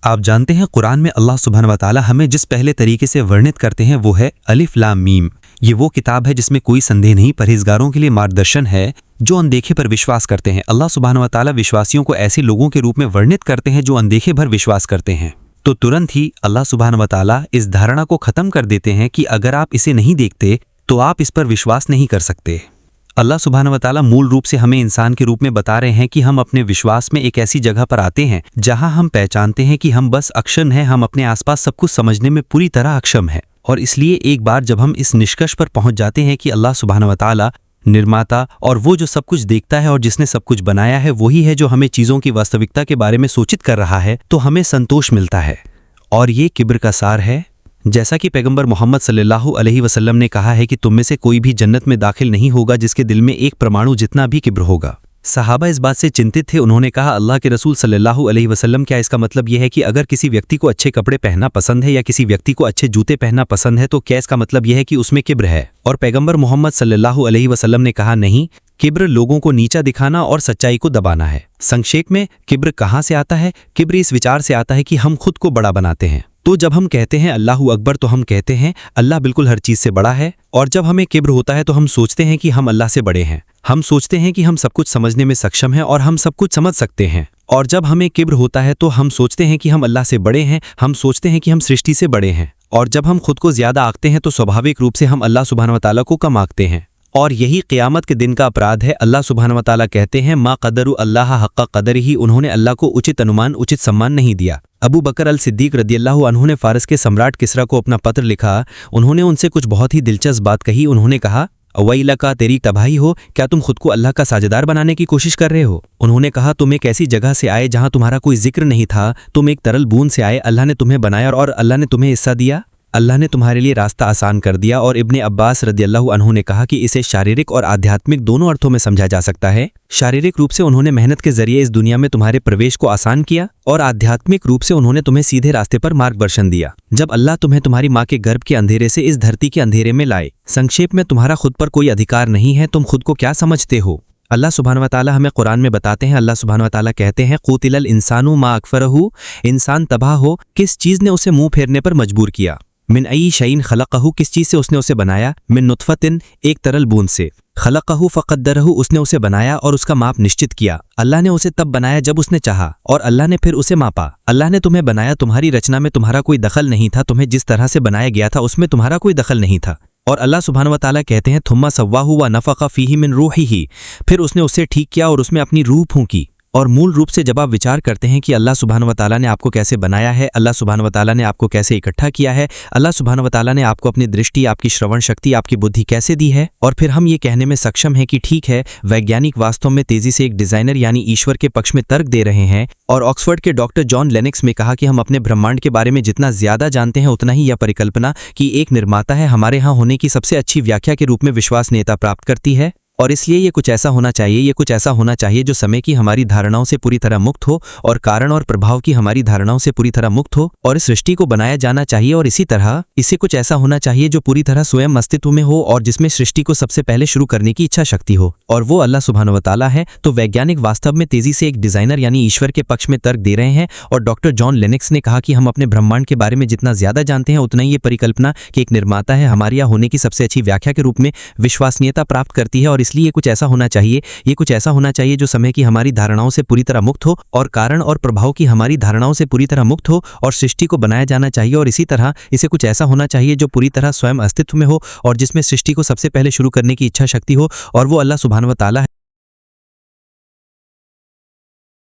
आप जानते हैं कुरान में अल्लाह सुब्हानहू व तआला हमें जिस पहले तरीके से वर्णित करते हैं वो है अलिफ लाम मीम। ये वो किताब है जिसमें कोई संदेह नहीं, परहेजगारों के लिए मार्गदर्शन है जो अनदेखे पर विश्वास करते हैं। अल्लाह सुब्हानहू व तआला विश्वासियों को ऐसे लोगों के रूप में वर्णित करते हैं जो अनदेखे भर विश्वास करते हैं। तो तुरंत ही अल्लाह सुब्हानहू व तआला इस धारणा को खत्म कर देते हैं कि अगर आप इसे नहीं देखते तो आप इस पर विश्वास नहीं कर सकते। अल्लाह सुब्हानहू व तआला मूल रूप से हमें इंसान के रूप में बता रहे हैं कि हम अपने विश्वास में एक ऐसी जगह पर आते हैं जहां हम पहचानते हैं कि हम बस अक्षम हैं, हम अपने आसपास सब कुछ समझने में पूरी तरह अक्षम हैं। और इसलिए एक बार जब हम इस निष्कर्ष पर पहुंच जाते हैं कि अल्लाह सुब्हानहू व तआला निर्माता और वो जो सब कुछ देखता है और जिसने सब कुछ बनाया है वही है जो हमें चीज़ों की वास्तविकता के बारे में सूचित कर रहा है, तो हमें संतोष मिलता है। और ये किब्र का सार है। जैसा कि पैगंबर मोहम्मद सल्लल्लाहु अलैहि वसल्लम ने कहा है कि तुम में से कोई भी जन्नत में दाखिल नहीं होगा जिसके दिल में एक परमाणु जितना भी किब्र होगा। सहाबा इस बात से चिंतित थे। उन्होंने कहा, अल्लाह के रसूल सल्लल्लाहु अलैहि वसल्लम, क्या इसका मतलब यह है कि अगर किसी व्यक्ति को अच्छे कपड़े पहनना पसंद है या किसी व्यक्ति को अच्छे जूते पहनना पसंद है तो क्या इसका मतलब यह है कि उसमें किब्र है? और पैगंबर मोहम्मद सल्लल्लाहु अलैहि वसल्लम ने कहा, नहीं, किब्र लोगों को नीचा दिखाना और सच्चाई को दबाना है। संक्षेप में किब्र कहाँ से आता है? किब्र इस विचार से आता है कि हम खुद को बड़ा बनाते हैं। तो जब हम कहते हैं अल्लाहु अकबर तो हम कहते हैं अल्लाह बिल्कुल हर चीज़ से बड़ा है। और जब हमें किब्र होता है तो हम सोचते हैं कि हम अल्लाह से बड़े हैं। हम सोचते हैं कि हम सब कुछ समझने में सक्षम हैं और हम सब कुछ समझ सकते हैं। और जब हमें किब्र होता है तो हम सोचते हैं कि हम अल्लाह से बड़े हैं, हम सोचते हैं कि हम सृष्टि से बड़े हैं। और जब हम खुद को ज्यादा आंकते हैं तो स्वाभाविक रूप से हम अल्लाह सुब्हानहू व तआला को कम आंकते हैं। और यही क़यामत के दिन का अपराध है। अल्लाह सुब्हानहू व तआला कहते हैं, मा क़दरु अल्लाह हक़्क़ क़दरिही, उन्होंने अल्लाह को उचित अनुमान, उचित सम्मान नहीं दिया। अबू बकर अल सिद्दीक रदियल्लाहु अन्हु ने फारस के सम्राट किस्रा को अपना पत्र लिखा। उन्होंने उनसे कुछ बहुत ही दिलचस्प बात कही। उन्होंने कहा, अवैला का तेरी तबाही हो, क्या तुम खुद को अल्लाह का साझेदार बनाने की कोशिश कर रहे हो? उन्होंने कहा, तुम एक ऐसी जगह से आए जहां तुम्हारा कोई जिक्र नहीं था, तुम एक तरल बूंद से आए, अल्लाह ने तुम्हें बनाया और अल्लाह ने तुम्हें हिस्सा दिया, अल्लाह ने तुम्हारे लिए रास्ता आसान कर दिया। और इब्ने अब्बास रदियल्लाहु अन्हु ने कहा कि इसे शारीरिक और आध्यात्मिक दोनों अर्थों में समझा जा सकता है। शारीरिक रूप से उन्होंने मेहनत के जरिए इस दुनिया में तुम्हारे प्रवेश को आसान किया और आध्यात्मिक रूप से उन्होंने तुम्हें सीधे रास्ते पर मार्गदर्शन दिया जब अल्लाह तुम्हें तुम्हारी माँ के गर्भ के अंधेरे से इस धरती के अंधेरे में लाए। संक्षेप में, तुम्हारा खुद पर कोई अधिकार नहीं है, तुम खुद को क्या समझते हो? अल्लाह सुब्हानहू व तआला हमें कुरान में बताते हैं, अल्लाह सुब्हानहू व तआला कहते हैं, क़ुतिलल इंसानु मा अकफ़रहु, इंसान तबाह हो, किस चीज़ ने उसे मुंह फेरने पर मजबूर किया। मिन अय्यि शैइन खलक़हु, किस चीज़ से उसने उसे बनाया। मिन नुत्फ़तिन, एक तरल बूंद से। खलक़हु फ़क़द्दरहु, उसने उसे बनाया और उसका माप निश्चित किया। अल्लाह ने उसे तब बनाया जब उसने चाहा और अल्लाह ने फिर उसे मापा। अल्लाह ने तुम्हें बनाया, तुम्हारी रचना में तुम्हारा कोई दखल नहीं था, तुम्हें जिस तरह से बनाया गया था उसमें तुम्हारा कोई दखल नहीं था। और अल्लाह सुब्हानहू व तआला कहते हैं, थुम्मा सव्वाहु व नफ़ख़ फ़ीही मिन रूहिही, फिर उसने उससे ठीक किया और उसमें अपनी रूह फूंकी। और मूल रूप से जब आप विचार करते हैं कि अल्लाह सुब्हानहू व तआला ने आपको कैसे बनाया है, अल्लाह सुब्हानहू व तआला ने आपको कैसे इकट्ठा किया है, अल्लाह सुब्हानहू व तआला ने आपको अपनी दृष्टि, आपकी श्रवण शक्ति, आपकी बुद्धि कैसे दी है, और फिर हम ये कहने में सक्षम हैं कि ठीक है, वैज्ञानिक वास्तव में तेजी से एक डिजाइनर यानी ईश्वर के पक्ष में तर्क दे रहे हैं। और ऑक्सफोर्ड के डॉक्टर जॉन लेनिक्स में कहा कि हम अपने ब्रह्मांड के बारे में जितना ज्यादा जानते हैं उतना ही यह परिकल्पना कि एक निर्माता है हमारे यहाँ होने की सबसे अच्छी व्याख्या के रूप में विश्वसनीयता प्राप्त करती है। और इसलिए ये कुछ ऐसा होना चाहिए, ये कुछ ऐसा होना चाहिए जो समय की हमारी धारणाओं से पूरी तरह मुक्त हो और कारण और प्रभाव की हमारी धारणाओं से पूरी तरह मुक्त हो। और इस सृष्टि को बनाया जाना चाहिए और इसी तरह इसे कुछ ऐसा होना चाहिए जो पूरी तरह स्वयं अस्तित्व में हो और जिसमें सृष्टि को सबसे पहले शुरू करने की इच्छा शक्ति हो, और वो अल्लाह सुब्हानहू व तआला है। तो वैज्ञानिक वास्तव में तेजी से एक डिजाइनर यानी ईश्वर के पक्ष में तर्क दे रहे हैं। और डॉक्टर जॉन लेनिक्स ने कहा कि हम अपने ब्रह्मांड के बारे में जितना ज्यादा जानते हैं उतना ही ये परिकल्पना कि एक निर्माता है हमारे यहाँ होने की सबसे अच्छी व्याख्या के रूप में विश्वसनीयता प्राप्त करती है। और इसलिए कुछ ऐसा होना चाहिए, ये कुछ ऐसा होना चाहिए जो समय की हमारी धारणाओं से पूरी तरह मुक्त हो और कारण और प्रभाव की हमारी धारणाओं से पूरी तरह मुक्त हो और सृष्टि को बनाया जाना चाहिए। और इसी तरह इसे कुछ ऐसा होना चाहिए जो पूरी तरह स्वयं अस्तित्व में हो और जिसमें सृष्टि को सबसे पहले शुरू करने की इच्छा शक्ति हो, और वो अल्लाह सुब्हानहू व तआला है।